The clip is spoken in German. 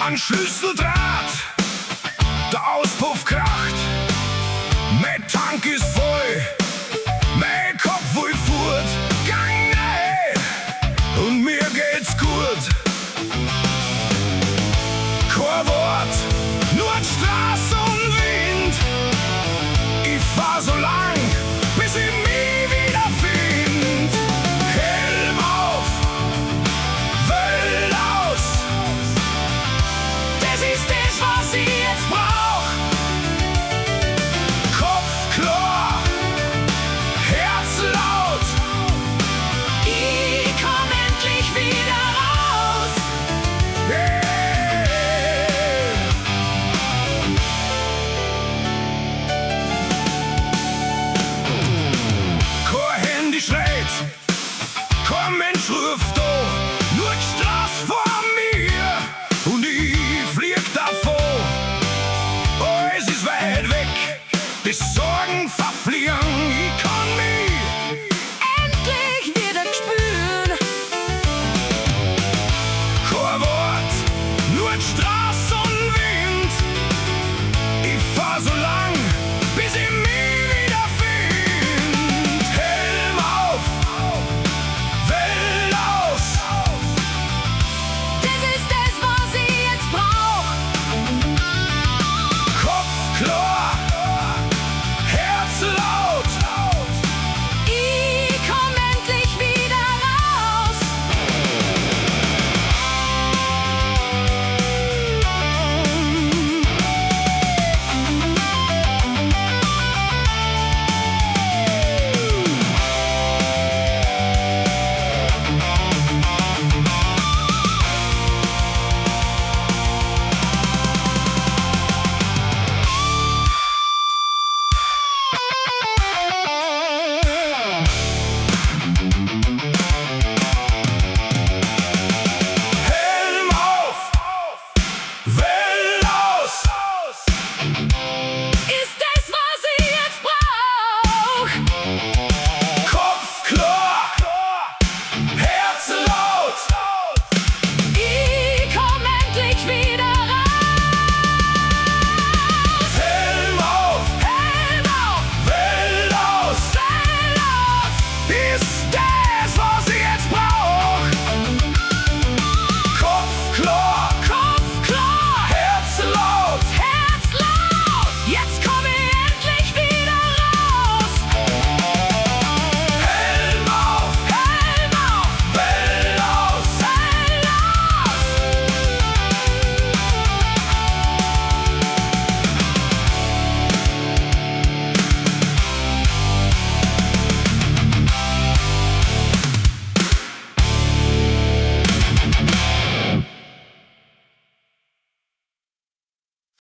An Schlüsseldraht, der Auspuff kracht, mein Tank ist voll, mein Kopf will fort, gang rein und mir geht's gut. Kein Wort, nur die Straße und Wind, ich fahr so lang, bis ich mich wiederfind. Helm auf, Welt aus, das ist das, was ich jetzt brauch. Kopf klar, Herz laut, ich komm endlich wieder raus. Yeah. Kein Handy schreit, kein Mensch ruft da, nur die Straße vor mir und ich flieg davon. Alles ist weit weg, die Sorgen verfliegen, ich kann mich Endlich wieder spüren. kein Wort, nur die Straße und Wind. Ich fahr so lang, bis ich mich wiederfind. Helm auf, Welt aus, Das ist das, was ich jetzt brauch. Kopf klar, Herz laut. Ich komm endlich wieder raus. Helm auf, Welt